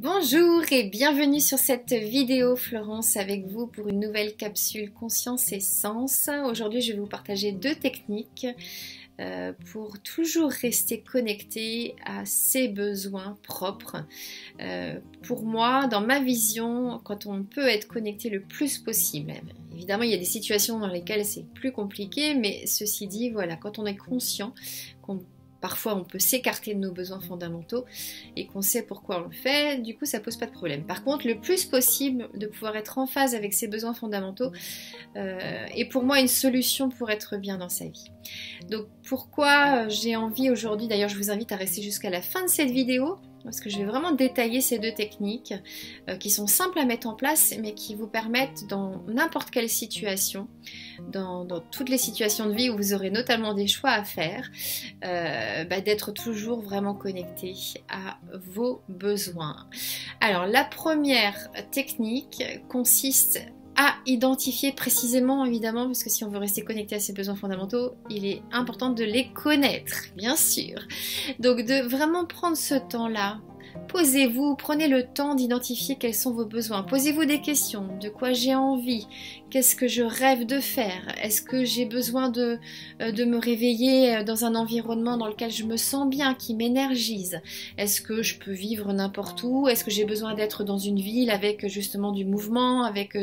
Bonjour et bienvenue sur cette vidéo. Florence avec vous pour une nouvelle capsule Conscience et Sens. Aujourd'hui je vais vous partager deux techniques pour toujours rester connecté à ses besoins propres. Pour moi, dans ma vision, quand on peut être connecté le plus possible, évidemment il y a des situations dans lesquelles c'est plus compliqué, mais ceci dit, voilà, quand on est conscient qu'on parfois on peut s'écarter de nos besoins fondamentaux et qu'on sait pourquoi on le fait, du coup ça pose pas de problème. Par contre, le plus possible de pouvoir être en phase avec ses besoins fondamentaux est pour moi une solution pour être bien dans sa vie. Donc pourquoi j'ai envie aujourd'hui, d'ailleurs je vous invite à rester jusqu'à la fin de cette vidéo, parce que je vais vraiment détailler ces deux techniques qui sont simples à mettre en place mais qui vous permettent dans n'importe quelle situation, dans toutes les situations de vie où vous aurez notamment des choix à faire, d'être toujours vraiment connecté à vos besoins. Alors la première technique consiste à identifier précisément, évidemment, parce que si on veut rester connecté à ses besoins fondamentaux, il est important de les connaître, bien sûr. Donc de vraiment prendre ce temps-là, posez-vous, prenez le temps d'identifier quels sont vos besoins. Posez-vous des questions, de quoi j'ai envie, qu'est-ce que je rêve de faire, est-ce que j'ai besoin de me réveiller dans un environnement dans lequel je me sens bien, qui m'énergise, est-ce que je peux vivre n'importe où, est-ce que j'ai besoin d'être dans une ville avec justement du mouvement, avec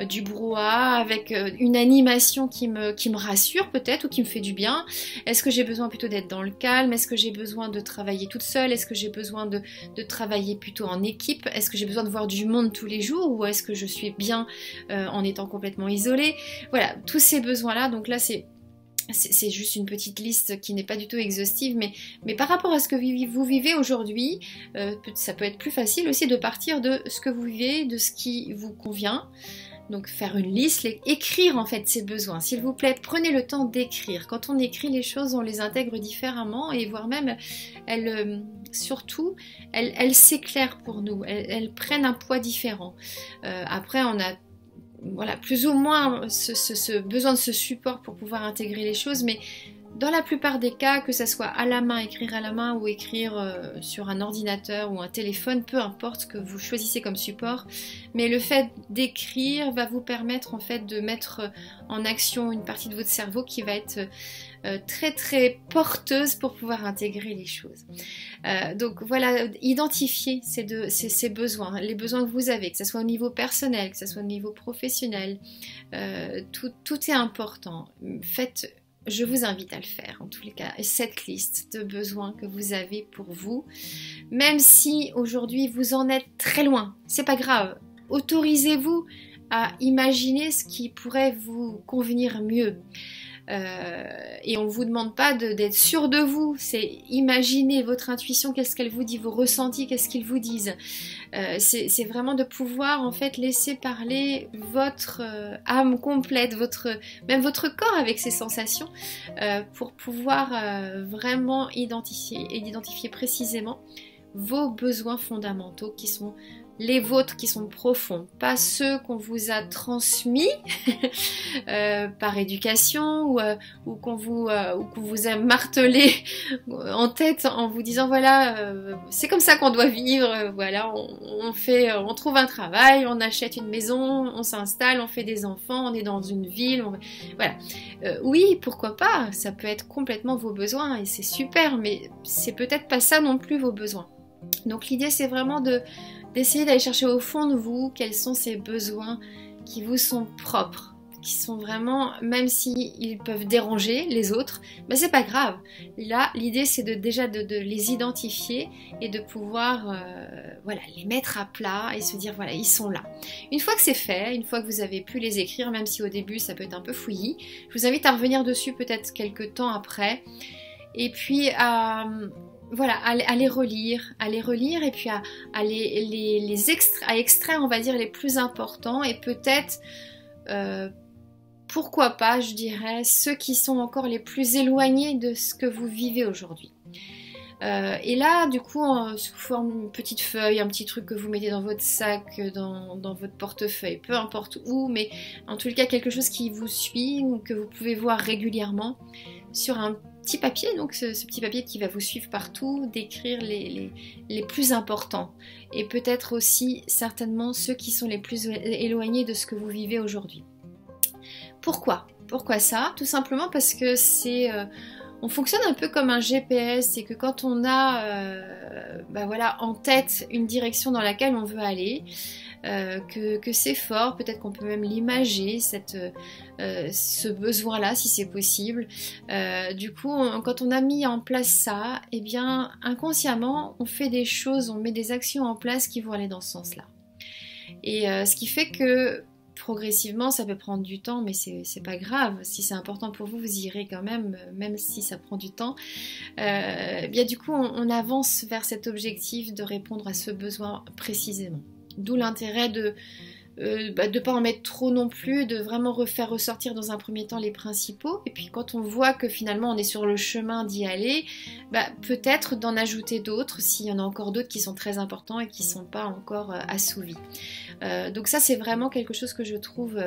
du brouhaha, avec une animation qui me rassure peut-être ou qui me fait du bien. Est-ce que j'ai besoin plutôt d'être dans le calme? Est-ce que j'ai besoin de travailler toute seule? Est-ce que j'ai besoin de travailler plutôt en équipe? Est-ce que j'ai besoin de voir du monde tous les jours ou est-ce que je suis bien en étant complètement isolée? Voilà, tous ces besoins-là, donc là c'est juste une petite liste qui n'est pas du tout exhaustive, mais par rapport à ce que vous vivez aujourd'hui, ça peut être plus facile aussi de partir de ce que vous vivez, de ce qui vous convient. Donc faire une liste, écrire en fait ses besoins. S'il vous plaît, prenez le temps d'écrire. Quand on écrit les choses, on les intègre différemment et voire même, elles s'éclairent pour nous. Elles prennent un poids différent. Après, on a voilà, plus ou moins ce besoin de ce support pour pouvoir intégrer les choses, mais dans la plupart des cas, que ça soit à la main, écrire à la main ou écrire sur un ordinateur ou un téléphone, peu importe ce que vous choisissez comme support, mais le fait d'écrire va vous permettre en fait de mettre en action une partie de votre cerveau qui va être très très porteuse pour pouvoir intégrer les choses. Donc voilà, identifiez ces besoins, les besoins que vous avez, que ce soit au niveau personnel, que ce soit au niveau professionnel, tout est important. Je vous invite à le faire, en tous les cas, cette liste de besoins que vous avez pour vous, même si aujourd'hui vous en êtes très loin, c'est pas grave. Autorisez-vous à imaginer ce qui pourrait vous convenir mieux. Et on ne vous demande pas d'être sûr de vous, c'est imaginer votre intuition, qu'est-ce qu'elle vous dit, vos ressentis, qu'est-ce qu'ils vous disent. C'est vraiment de pouvoir en fait laisser parler votre âme complète, même votre corps avec ses sensations, pour pouvoir vraiment identifier précisément vos besoins fondamentaux qui sont les vôtres, qui sont profonds, pas ceux qu'on vous a transmis par éducation ou qu'on vous a martelé en tête en vous disant voilà c'est comme ça qu'on doit vivre, voilà on trouve un travail, on achète une maison, on s'installe, on fait des enfants, on est dans une ville, voilà. Oui, pourquoi pas, ça peut être complètement vos besoins et c'est super, mais c'est peut-être pas ça non plus vos besoins. Donc l'idée c'est vraiment d'essayer d'aller chercher au fond de vous quels sont ces besoins qui vous sont propres, qui sont vraiment, même s'ils peuvent déranger les autres, ben c'est pas grave. Là, l'idée c'est déjà de les identifier et de pouvoir voilà, les mettre à plat et se dire voilà, ils sont là. Une fois que c'est fait, une fois que vous avez pu les écrire, même si au début ça peut être un peu fouillis, je vous invite à revenir dessus peut-être quelques temps après et puis à les relire et puis à extraire, on va dire, les plus importants et peut-être, pourquoi pas, je dirais, ceux qui sont encore les plus éloignés de ce que vous vivez aujourd'hui. Et là, du coup, sous forme d'une petite feuille, un petit truc que vous mettez dans votre sac, dans votre portefeuille, peu importe où, mais en tout cas quelque chose qui vous suit ou que vous pouvez voir régulièrement sur un petit papier, donc ce petit papier qui va vous suivre partout, d'écrire les plus importants et peut-être aussi certainement ceux qui sont les plus éloignés de ce que vous vivez aujourd'hui. Pourquoi ça? Tout simplement parce que on fonctionne un peu comme un GPS, c'est que quand on a voilà, en tête une direction dans laquelle on veut aller, que c'est fort, peut-être qu'on peut même l'imager, ce besoin-là, si c'est possible. Du coup, quand on a mis en place ça, eh bien, inconsciemment, on fait des choses, on met des actions en place qui vont aller dans ce sens-là. Et ce qui fait que progressivement, ça peut prendre du temps, mais c'est pas grave. Si c'est important pour vous, vous y irez quand même, même si ça prend du temps. Bien du coup, on avance vers cet objectif de répondre à ce besoin précisément. D'où l'intérêt de ne pas en mettre trop non plus, de vraiment refaire ressortir dans un premier temps les principaux. Et puis quand on voit que finalement on est sur le chemin d'y aller, peut-être d'en ajouter d'autres, s'il y en a encore d'autres qui sont très importants et qui ne sont pas encore assouvis. Donc ça, c'est vraiment quelque chose que je trouve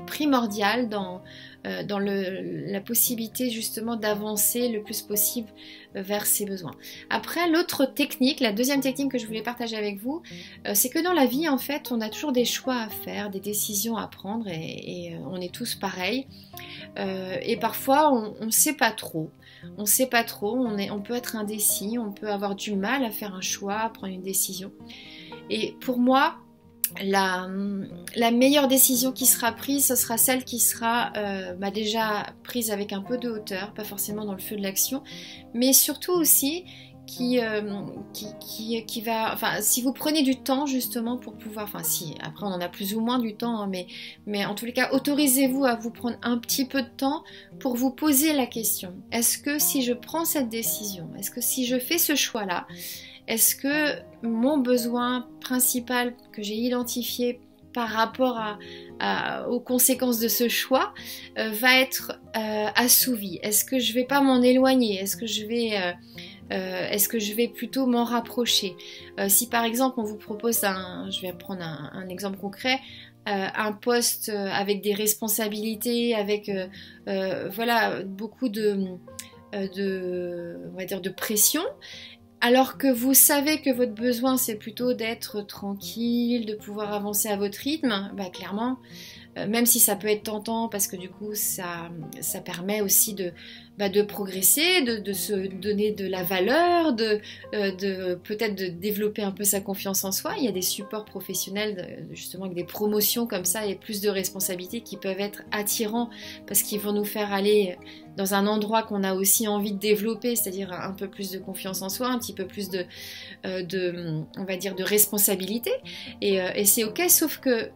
primordial dans la possibilité justement d'avancer le plus possible vers ses besoins. Après, l'autre technique, la deuxième technique que je voulais partager avec vous, c'est que dans la vie, en fait, on a toujours des choix à faire, des décisions à prendre et on est tous pareils. Et parfois, on ne sait pas trop. On ne sait pas trop, on peut être indécis, on peut avoir du mal à faire un choix, à prendre une décision. Et pour moi, la meilleure décision qui sera prise, ce sera celle qui sera déjà prise avec un peu de hauteur, pas forcément dans le feu de l'action, mais surtout aussi qui va, enfin, si vous prenez du temps justement pour pouvoir, enfin si, après on en a plus ou moins du temps, hein, mais en tous les cas, autorisez-vous à vous prendre un petit peu de temps pour vous poser la question. Est-ce que si je prends cette décision, est-ce que si je fais ce choix-là, est-ce que mon besoin principal que j'ai identifié par rapport aux conséquences de ce choix va être assouvi? Est-ce que je ne vais pas m'en éloigner? Est-ce que je vais plutôt m'en rapprocher? Si par exemple on vous propose je vais prendre un exemple concret, un poste avec des responsabilités, avec voilà, beaucoup on va dire de pression, alors que vous savez que votre besoin c'est plutôt d'être tranquille, de pouvoir avancer à votre rythme, clairement, même si ça peut être tentant parce que du coup ça permet aussi de progresser, de se donner de la valeur, peut-être de développer un peu sa confiance en soi. Il y a des supports professionnels justement avec des promotions comme ça et plus de responsabilités qui peuvent être attirants parce qu'ils vont nous faire aller dans un endroit qu'on a aussi envie de développer, c'est-à-dire un peu plus de confiance en soi, un petit peu plus on va dire de responsabilité, et c'est ok, sauf que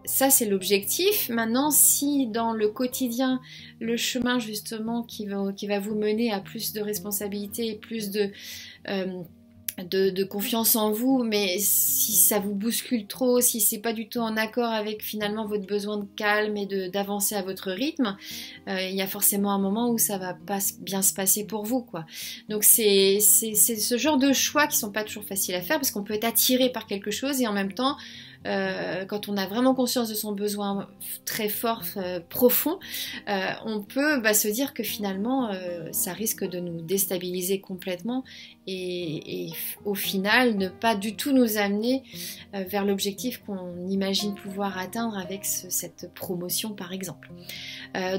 ça c'est l'objectif. Maintenant, si dans le quotidien, le chemin justement qui va vous mener à plus de responsabilité et plus de confiance en vous, mais si ça vous bouscule trop, si c'est pas du tout en accord avec finalement votre besoin de calme et d'avancer à votre rythme, il y a forcément un moment où ça va pas bien se passer pour vous, quoi. Donc c'est ce genre de choix qui sont pas toujours faciles à faire parce qu'on peut être attiré par quelque chose et en même temps quand on a vraiment conscience de son besoin très fort, profond, on peut se dire que finalement ça risque de nous déstabiliser complètement et au final ne pas du tout nous amener vers l'objectif qu'on imagine pouvoir atteindre avec cette promotion par exemple.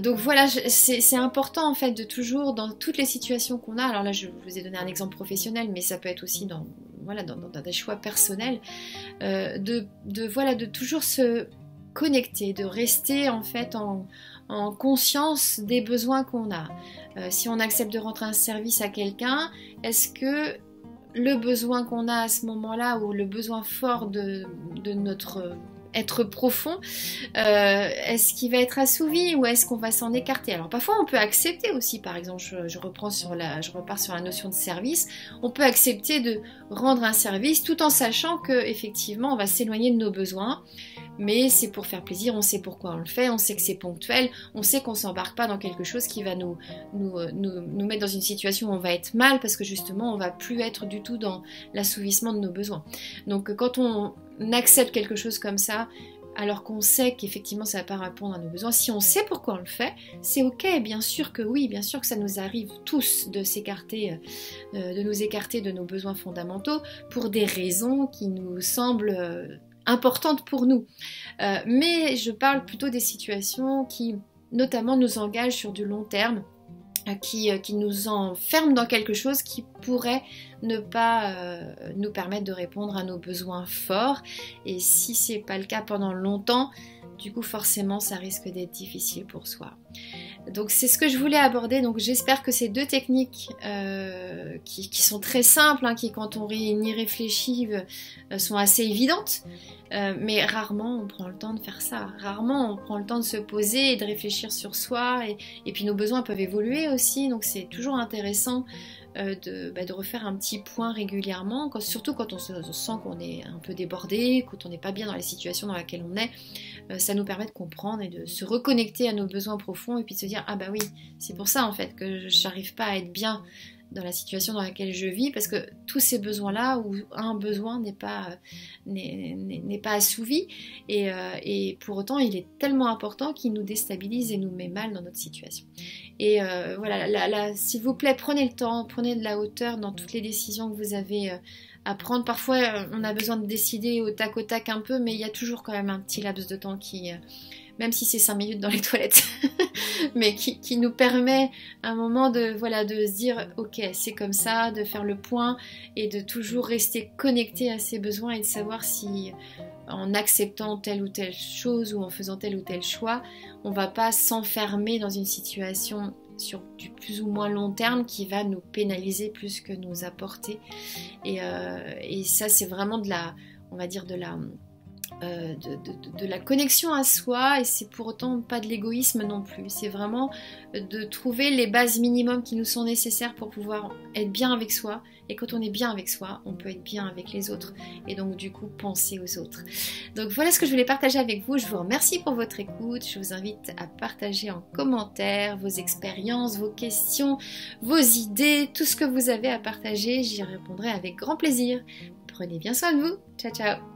Donc voilà, c'est important en fait de toujours, dans toutes les situations qu'on a, alors là je vous ai donné un exemple professionnel, mais ça peut être aussi dans des choix personnels, de toujours se connecter, de rester en fait en conscience des besoins qu'on a. Si on accepte de rendre un service à quelqu'un, est-ce que le besoin qu'on a à ce moment-là, ou le besoin fort de notre être profond, est-ce qu'il va être assouvi ou est-ce qu'on va s'en écarter? Alors parfois on peut accepter aussi, par exemple je repars sur la notion de service, on peut accepter de rendre un service tout en sachant que effectivement on va s'éloigner de nos besoins, mais c'est pour faire plaisir, on sait pourquoi on le fait, on sait que c'est ponctuel, on sait qu'on s'embarque pas dans quelque chose qui va nous mettre dans une situation où on va être mal parce que justement on va plus être du tout dans l'assouvissement de nos besoins. Donc quand on accepte quelque chose comme ça, alors qu'on sait qu'effectivement ça ne va pas répondre à nos besoins. Si on sait pourquoi on le fait, c'est ok, bien sûr que oui, bien sûr que ça nous arrive tous de s'écarter, de nous écarter de nos besoins fondamentaux pour des raisons qui nous semblent importantes pour nous. Mais je parle plutôt des situations qui notamment nous engagent sur du long terme, qui nous enferment dans quelque chose qui pourrait ne pas nous permettre de répondre à nos besoins forts. Et si c'est pas le cas pendant longtemps, du coup forcément ça risque d'être difficile pour soi. Donc c'est ce que je voulais aborder. Donc j'espère que ces deux techniques qui sont très simples, qui quand on y réfléchit sont assez évidentes, mais rarement on prend le temps de faire ça. Rarement on prend le temps de se poser et de réfléchir sur soi, et puis nos besoins peuvent évoluer aussi, donc c'est toujours intéressant de refaire un petit point régulièrement, surtout quand on sent qu'on est un peu débordé, quand on n'est pas bien dans la situation dans laquelle on est. Ça nous permet de comprendre et de se reconnecter à nos besoins profonds, et puis de se dire ah bah oui, c'est pour ça en fait que je n'arrive pas à être bien dans la situation dans laquelle je vis, parce que tous ces besoins-là, où un besoin n'est pas assouvi, et pour autant il est tellement important qu'il nous déstabilise et nous met mal dans notre situation. Et voilà, s'il vous plaît, prenez le temps, prenez de la hauteur dans toutes les décisions que vous avez à prendre. Parfois on a besoin de décider au tac un peu, mais il y a toujours quand même un petit laps de temps qui... même si c'est 5 minutes dans les toilettes, mais qui nous permet à un moment de se dire ok, c'est comme ça, de faire le point et de toujours rester connecté à ses besoins, et de savoir si en acceptant telle ou telle chose ou en faisant tel ou tel choix, on va pas s'enfermer dans une situation sur du plus ou moins long terme qui va nous pénaliser plus que nous apporter. Et ça c'est vraiment de la connexion à soi, et c'est pour autant pas de l'égoïsme non plus. C'est vraiment de trouver les bases minimum qui nous sont nécessaires pour pouvoir être bien avec soi, et quand on est bien avec soi, on peut être bien avec les autres, et donc du coup penser aux autres. Donc voilà ce que je voulais partager avec vous. Je vous remercie pour votre écoute. Je vous invite à partager en commentaire vos expériences, vos questions, vos idées, tout ce que vous avez à partager. J'y répondrai avec grand plaisir. Prenez bien soin de vous. Ciao ciao.